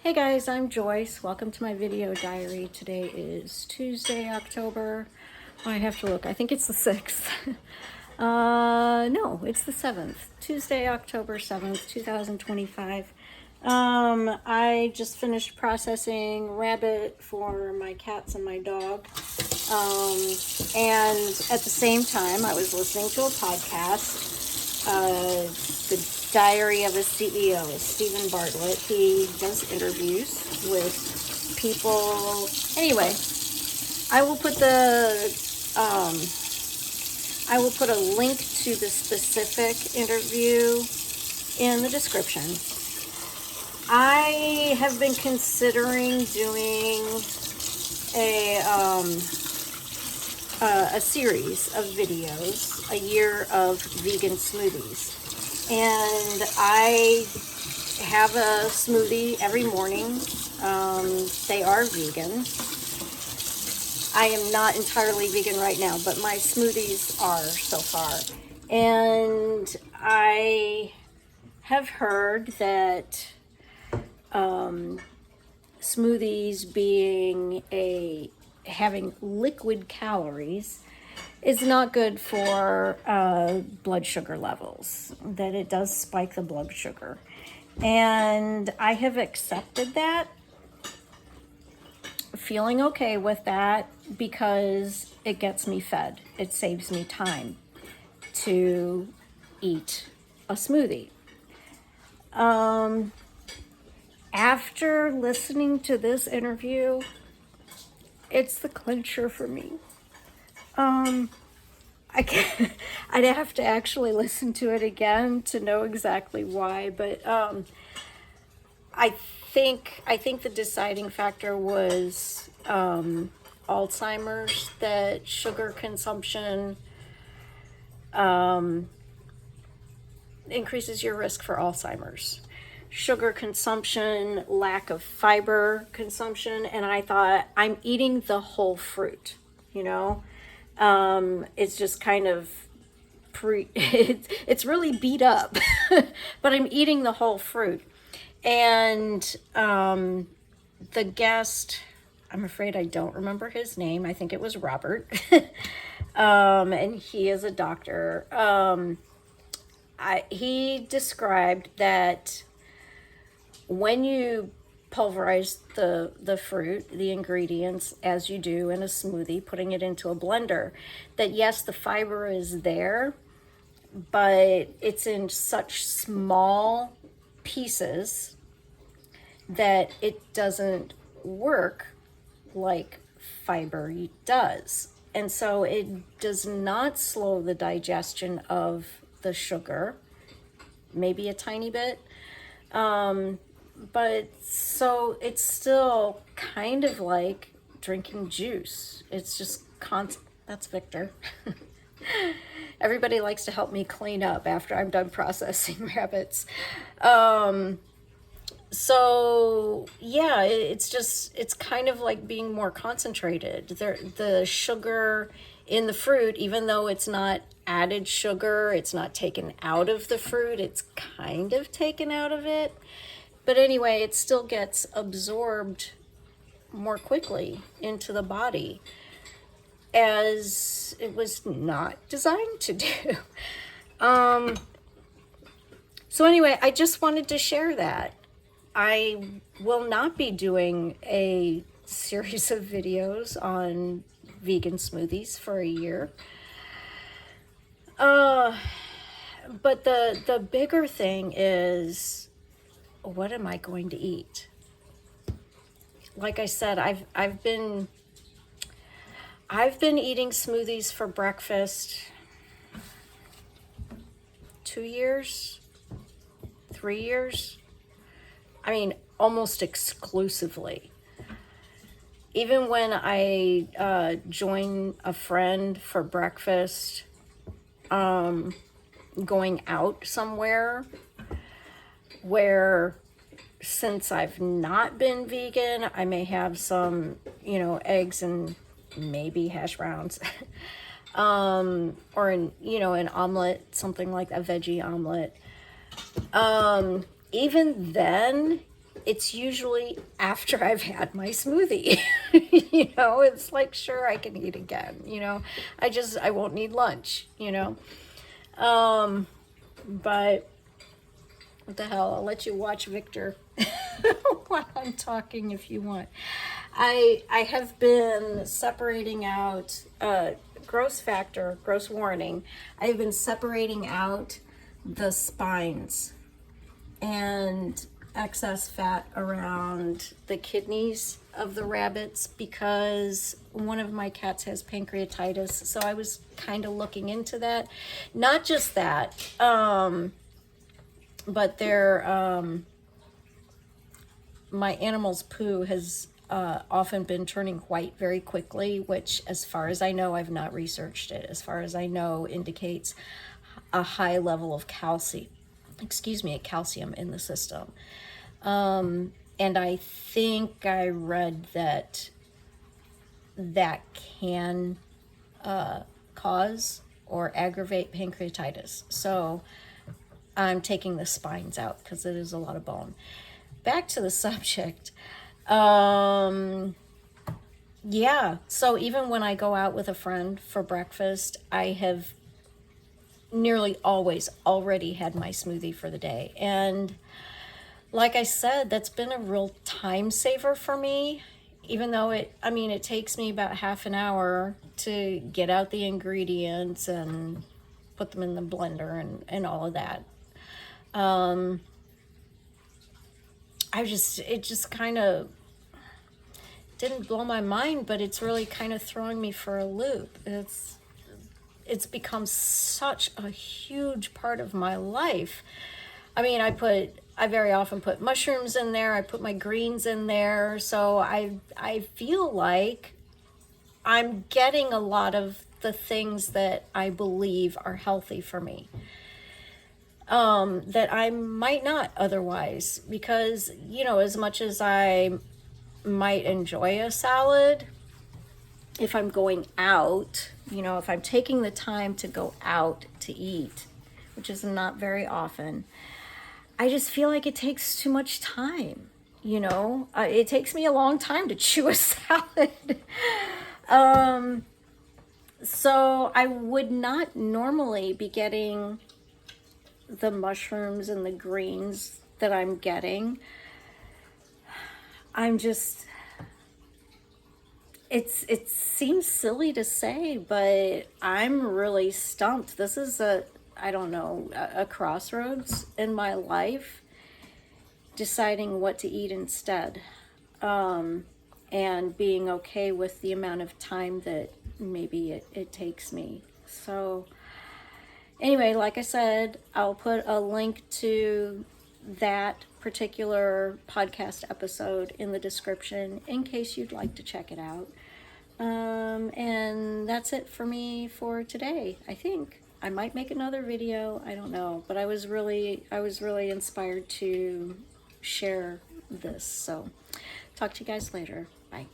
Hey guys, I'm Joyce. Welcome to my video diary. Today is Tuesday, October. Oh, I have to look. I think it's the 6th. No, it's the 7th. Tuesday, October 7th, 2025. I just finished processing rabbit for my cats and my dog. And at the same time, I was listening to a podcast. The Diary of a CEO is Stephen Bartlett. He does interviews with people. Anyway, I will put a link to the specific interview in the description. I have been considering doing a series of videos, a year of vegan smoothies. And I have a smoothie every morning. They are vegan. I am not entirely vegan right now, but my smoothies are so far. And I have heard that smoothies having liquid calories is not good for blood sugar levels, that it does spike the blood sugar. And I have accepted that, feeling okay with that, because it gets me fed. It saves me time to eat a smoothie. After listening to this interview, it's the clincher for me. I'd have to actually listen to it again to know exactly why, but I think the deciding factor was Alzheimer's, that sugar consumption increases your risk for Alzheimer's. Sugar consumption, lack of fiber consumption, and I thought, I'm eating the whole fruit, you know? It's just kind of it's really beat up, but I'm eating the whole fruit. And the guest, I'm afraid I don't remember his name. I think it was Robert. And he is a doctor. He described that when you pulverize the fruit, the ingredients, as you do in a smoothie, putting it into a blender, that yes, the fiber is there, but it's in such small pieces that it doesn't work like fiber does. And so it does not slow the digestion of the sugar, maybe a tiny bit. But so it's still kind of like drinking juice. It's just that's Victor. Everybody likes to help me clean up after I'm done processing rabbits. So yeah, it's kind of like being more concentrated. The sugar in the fruit, even though it's not added sugar, it's not taken out of the fruit, it's kind of taken out of it. But anyway, it still gets absorbed more quickly into the body, as it was not designed to do. So anyway, I just wanted to share that. I will not be doing a series of videos on vegan smoothies for a year. But the bigger thing is, what am I going to eat? Like I said, I've been eating smoothies for breakfast 2 years, 3 years. I mean, almost exclusively. Even when I join a friend for breakfast, going out somewhere, where since I've not been vegan, I may have some, eggs and maybe hash browns, or an omelet, something like a veggie omelet. Even then, it's usually after I've had my smoothie. You know, it's like, sure, I can eat again, you know. I won't need lunch, you know. But what the hell, I'll let you watch Victor while I'm talking if you want. I have been separating out, gross warning, I've been separating out the spines and excess fat around the kidneys of the rabbits because one of my cats has pancreatitis. So I was kind of looking into that. Not just that, but my animal's poo has often been turning white very quickly, which, as far as I know, I've not researched it, as far as I know, indicates a high level of calcium in the system. And I think I read that can cause or aggravate pancreatitis. So I'm taking the spines out because it is a lot of bone. Back to the subject. Yeah, so even when I go out with a friend for breakfast, I have nearly always already had my smoothie for the day. And like I said, that's been a real time saver for me, even though it takes me about half an hour to get out the ingredients and put them in the blender and all of that. It just kind of didn't blow my mind, but it's really kind of throwing me for a loop. It's become such a huge part of my life. I mean, I very often put mushrooms in there. I put my greens in there. So I feel like I'm getting a lot of the things that I believe are healthy for me. That I might not otherwise, because, you know, as much as I might enjoy a salad, if I'm going out, you know, if I'm taking the time to go out to eat, which is not very often, I just feel like it takes too much time, you know. It takes me a long time to chew a salad. So I would not normally be getting the mushrooms and the greens that I'm getting. It seems silly to say, but I'm really stumped. This is a crossroads in my life, deciding what to eat instead, and being okay with the amount of time that maybe it takes me. So anyway, like I said, I'll put a link to that particular podcast episode in the description in case you'd like to check it out. And that's it for me for today. I think I might make another video. I don't know, but I was really inspired to share this. So talk to you guys later. Bye.